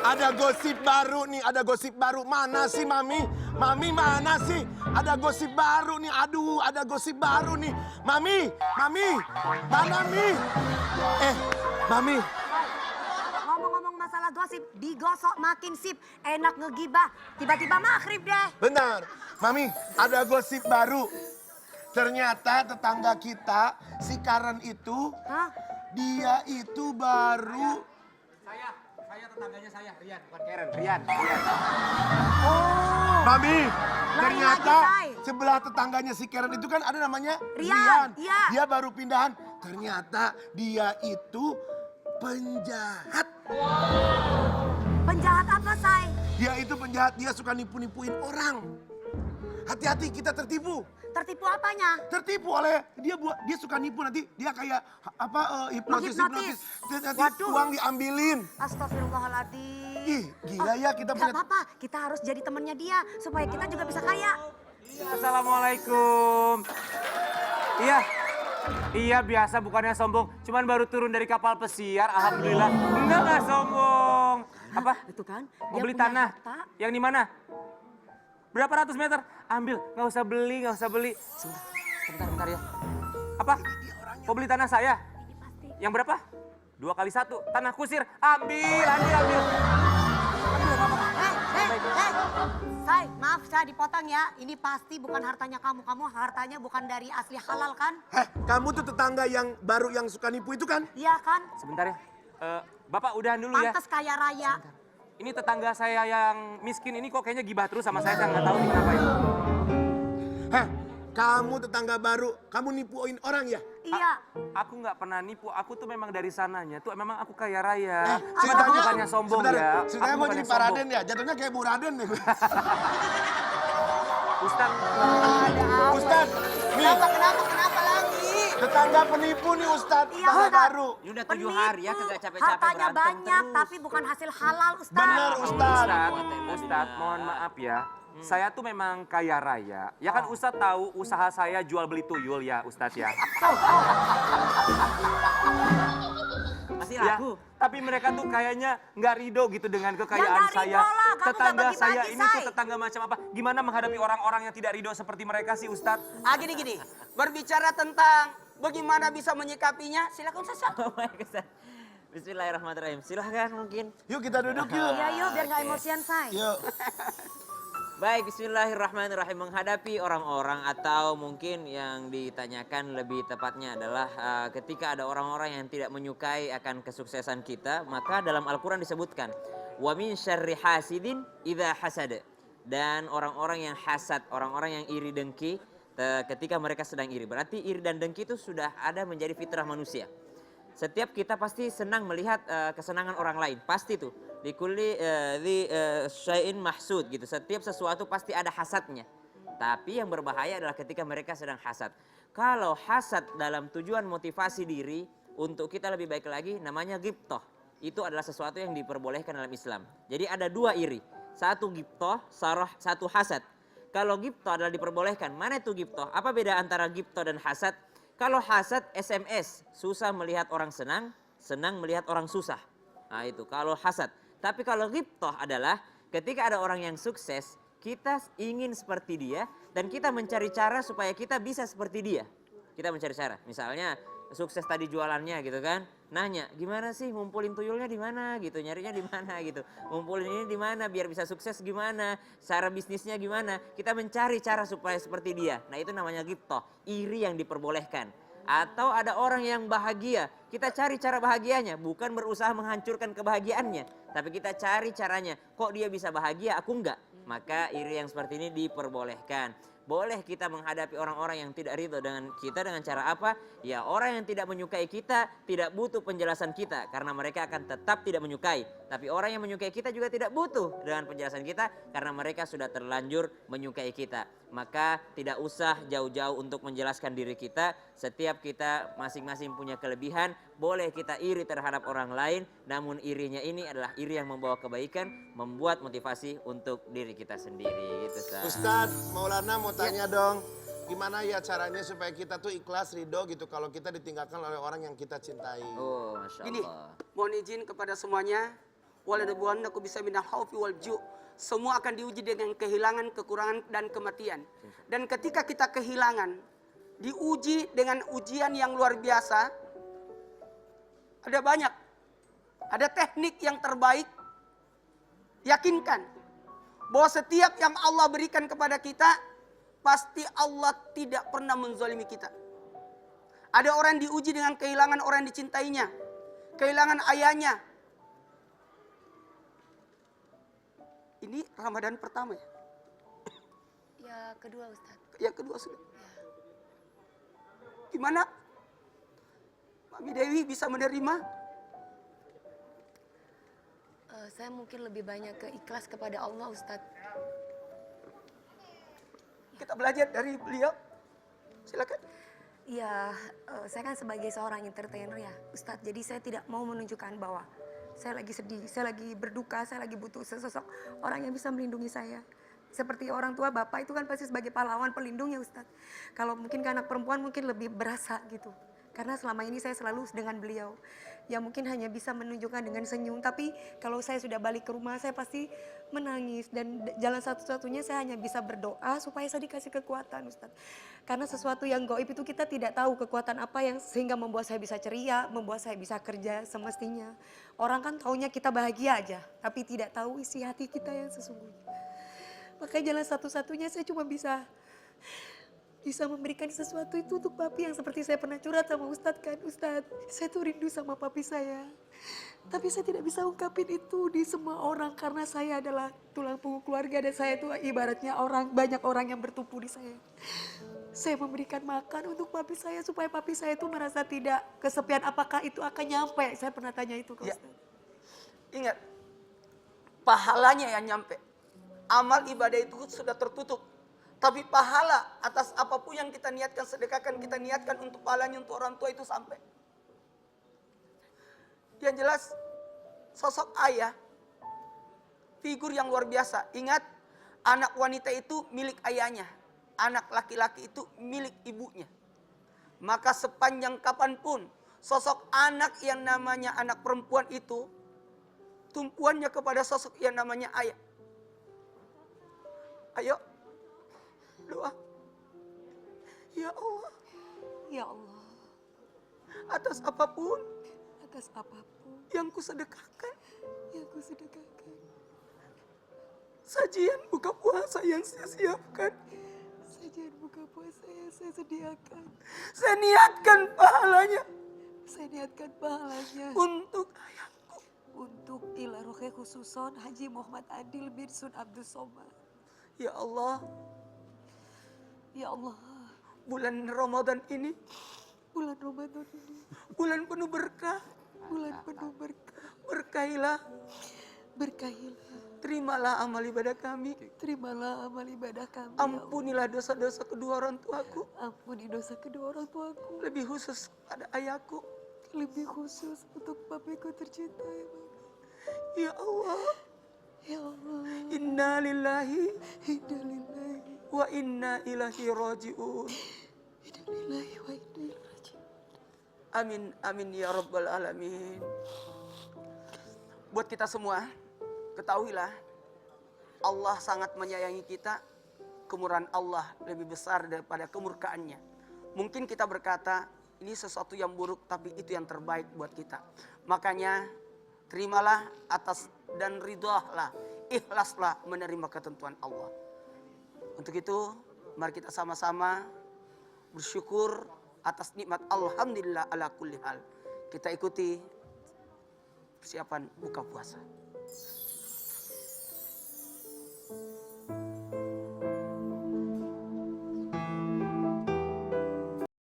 Ada gosip baru nih, ada gosip baru. Mana sih Mami? Mami mana sih? Ada gosip baru nih, aduh ada gosip baru nih. Mami, Mami, mana Mi? Mami. Ngomong-ngomong masalah gosip, digosok makin sip, enak ngegibah. Tiba-tiba maghrib deh. Benar, Mami ada gosip baru. Ternyata tetangga kita, si Karen itu, Hah? dia itu baru... Saya tetangganya saya, Rian, bukan Karen, Rian. Oh, Mami, Lain ternyata lagi, Say. sebelah tetangganya si Karen itu kan ada namanya Rian, iya. Dia baru pindahan. Ternyata dia itu penjahat. penjahat apa, Say? Dia itu penjahat, dia suka nipu-nipuin orang. Hati-hati kita tertipu. Tertipu apanya? Tertipu oleh dia suka nipu, nanti dia kayak hipnotis. Menghipnotis. Nanti Waduh. uang diambilin. Astagfirullahaladzim. Ih, gila ya kita Gak punya... apa-apa, kita harus jadi temennya dia supaya kita juga bisa kaya. Assalamualaikum. Iya biasa bukannya sombong, cuman baru turun dari kapal pesiar, alhamdulillah. Enggak sombong. Apa? Itu kan, Mau dia beli punya tanah? harta. Yang di mana? Berapa ratus meter? Ambil, nggak usah beli. Sebentar ya. Apa? Mau beli tanah saya? Ini pasti. Yang berapa? 2 kali 1, tanah kusir. Ambil. Say, maaf saya dipotong ya. Ini pasti bukan hartanya kamu. Kamu hartanya bukan dari asli halal kan? Kamu tuh tetangga yang baru yang suka nipu itu kan? Iya kan? Sebentar ya. Bapak udahan dulu ya. Pantes kaya raya. Ini tetangga saya yang miskin ini kok kayaknya gibah terus sama saya nggak tahu nih kenapa ya. Kamu tetangga baru, kamu nipuin orang ya? Iya. Aku nggak pernah nipu, aku tuh memang dari sananya tuh memang aku kaya raya. Ceritanya Aku bukannya sombong sebentar, ya. Ceritanya Aku mau bukannya jadi Pak Raden sombong. ya, jatuhnya kayak Bu Raden deh. Ustaz, Ustad, nih Kenapa lagi? tetangga penipu nih Ustad, Iya, tetangga Ustad. baru. Ini udah 7 hari ya kagak capek-capek Hartanya berantem banyak terus. tapi bukan hasil halal Ustaz. Bener Ustad. Ustaz, mohon maaf ya. Saya tuh memang kaya raya. Ya kan Ustaz tahu usaha saya jual beli tuyul ya Ustaz ya. Masih Ya, laku. tapi mereka tuh kayaknya nggak ridho gitu dengan kekayaan nggak saya. ridho lah, kamu Tetangga nggak bagi-bagi, saya ini tuh Say. tetangga macam apa? Gimana menghadapi orang-orang yang tidak ridho seperti mereka sih Ustaz? Gini. Berbicara tentang bagaimana bisa menyikapinya, silakan Ustaz. Oh my God. Bismillahirrahmanirrahim. Silahkan mungkin. Yuk kita duduk yuk. Iya yuk biar nggak emosian Say. Yuk. Baik, bismillahirrahmanirrahim. Menghadapi orang-orang atau mungkin yang ditanyakan lebih tepatnya adalah ketika ada orang-orang yang tidak menyukai akan kesuksesan kita, maka dalam Al-Quran disebutkan wa min syarri hasidin idza hasad. Dan orang-orang yang hasad, orang-orang yang iri dengki ketika mereka sedang iri. Berarti iri dan dengki itu sudah ada menjadi fitrah manusia. Setiap kita pasti senang melihat kesenangan orang lain, pasti tuh. Di kulli syai'in mahsud gitu. Setiap sesuatu pasti ada hasadnya. Tapi yang berbahaya adalah ketika mereka sedang hasad. Kalau hasad dalam tujuan motivasi diri untuk kita lebih baik lagi, namanya ghibthah. Itu adalah sesuatu yang diperbolehkan dalam Islam. Jadi ada 2 iri. Satu ghibthah, satu hasad. Kalau ghibthah adalah diperbolehkan. Mana itu ghibthah? Apa beda antara ghibthah dan hasad? Kalau hasad SMS, susah melihat orang senang, senang melihat orang susah. Nah itu kalau hasad. Tapi kalau ghibthah adalah ketika ada orang yang sukses, kita ingin seperti dia dan kita mencari cara supaya kita bisa seperti dia. Kita mencari cara. Misalnya sukses tadi jualannya gitu kan. Nanya, gimana sih ngumpulin tuyulnya di mana gitu, nyarinya di mana gitu. Ngumpulin ini di mana biar bisa sukses gimana, cara bisnisnya gimana. Kita mencari cara supaya seperti dia. Nah, itu namanya ghibthah, iri yang diperbolehkan. Atau ada orang yang bahagia, kita cari cara bahagianya, bukan berusaha menghancurkan kebahagiaannya. Tapi kita cari caranya, kok dia bisa bahagia, aku enggak. Maka iri yang seperti ini diperbolehkan. Boleh kita menghadapi orang-orang yang tidak ridho dengan kita dengan cara apa? Ya orang yang tidak menyukai kita tidak butuh penjelasan kita karena mereka akan tetap tidak menyukai. Tapi orang yang menyukai kita juga tidak butuh dengan penjelasan kita karena mereka sudah terlanjur menyukai kita. Maka tidak usah jauh-jauh untuk menjelaskan diri kita. Setiap kita masing-masing punya kelebihan. Boleh kita iri terhadap orang lain. Namun irinya ini adalah iri yang membawa kebaikan. Membuat motivasi untuk diri kita sendiri. Gitu, Ustadz, Maulana mau tanya dong. Gimana ya caranya supaya kita tuh ikhlas, ridho gitu kalau kita ditinggalkan oleh orang yang kita cintai. Oh, Masya Gini, Allah. mohon izin kepada semuanya Walanabluwannakum bisyai'in minal khaufi wal ju'. Semua akan diuji dengan kehilangan, kekurangan, dan kematian. Dan ketika kita kehilangan, diuji dengan ujian yang luar biasa, ada banyak. Ada teknik yang terbaik. Yakinkan bahwa setiap yang Allah berikan kepada kita, pasti Allah tidak pernah menzalimi kita. Ada orang diuji dengan kehilangan orang yang dicintainya, kehilangan ayahnya. Ini Ramadan pertama ya? Ya kedua Ustadz. Yang kedua sudah. Gimana Mami Dewi bisa menerima? Saya mungkin lebih banyak ke ikhlas kepada Allah Ustadz. Kita belajar dari beliau. Silakan. Iya, saya kan sebagai seorang entertainer ya Ustadz. Jadi saya tidak mau menunjukkan bahwa saya lagi sedih, saya lagi berduka, saya lagi butuh sesosok orang yang bisa melindungi saya. Seperti orang tua bapak itu kan pasti sebagai pahlawan pelindung ya Ustadz. Kalau mungkin ke anak perempuan mungkin lebih berasa gitu. Karena selama ini saya selalu dengan beliau. Ya mungkin hanya bisa menunjukkan dengan senyum. Tapi kalau saya sudah balik ke rumah saya pasti menangis. Dan jalan satu-satunya saya hanya bisa berdoa supaya saya dikasih kekuatan Ustadz. Karena sesuatu yang gaib itu kita tidak tahu kekuatan apa yang sehingga membuat saya bisa ceria, membuat saya bisa kerja semestinya. Orang kan taunya kita bahagia aja. Tapi tidak tahu isi hati kita yang sesungguhnya. Makanya jalan satu-satunya saya cuma bisa memberikan sesuatu itu untuk papi yang seperti saya pernah curhat sama Ustadz kan. Ustadz, saya tuh rindu sama papi saya. Tapi saya tidak bisa ungkapin itu di semua orang karena saya adalah tulang punggung keluarga dan saya itu ibaratnya banyak orang yang bertumpu di saya. Saya memberikan makan untuk papi saya supaya papi saya itu merasa tidak kesepian. Apakah itu akan nyampe? Saya pernah tanya itu ke Ya. Ustadz. Ingat, pahalanya yang nyampe. Amal ibadah itu sudah tertutup. Tapi pahala atas apapun yang kita niatkan, sedekahkan, kita niatkan untuk pahalanya untuk orang tua itu sampai. Yang jelas, sosok ayah, figur yang luar biasa. Ingat, anak wanita itu milik ayahnya. Anak laki-laki itu milik ibunya. Maka sepanjang kapanpun, sosok anak yang namanya anak perempuan itu, tumpuannya kepada sosok yang namanya ayah. Ayo, doa. Ya Allah, Ya Allah, atas apapun yang kusedekahkan, sajian buka puasa yang saya siapkan, sajian buka puasa yang saya sediakan. saya niatkan pahalanya Saya niatkan pahalanya untuk ayahku. untuk ila rohe khususon Haji Muhammad Adil bin Sun Abdul Somad. Ya Allah, Ya Allah, bulan Ramadan ini bulan Ramadan ini bulan penuh berkah. bulan penuh berkah. Berkahilah, Berkahilah, terimalah amal ibadah kami. terimalah amal ibadah kami. Ya Allah. Ampunilah dosa-dosa kedua orang tuaku. Ampuni dosa kedua orang tuaku. Lebih khusus pada ayahku. Lebih khusus untuk papiku tercinta ya Bang. Ya Allah, Ya Allah, inna lillahi innalillahi wa inna ilaihi raji'un. innalillahi wa inna ilaihi raji'un. Amin, amin ya rabbal alamin. Buat kita semua, ketahuilah Allah sangat menyayangi kita. Kemurahan Allah lebih besar daripada kemurkaannya. Mungkin kita berkata, ini sesuatu yang buruk, tapi itu yang terbaik buat kita. Makanya, terimalah atas dan ridholah, ikhlaslah menerima ketentuan Allah. Untuk itu, mari kita sama-sama bersyukur atas nikmat alhamdulillah ala kulli hal. Kita ikuti persiapan buka puasa.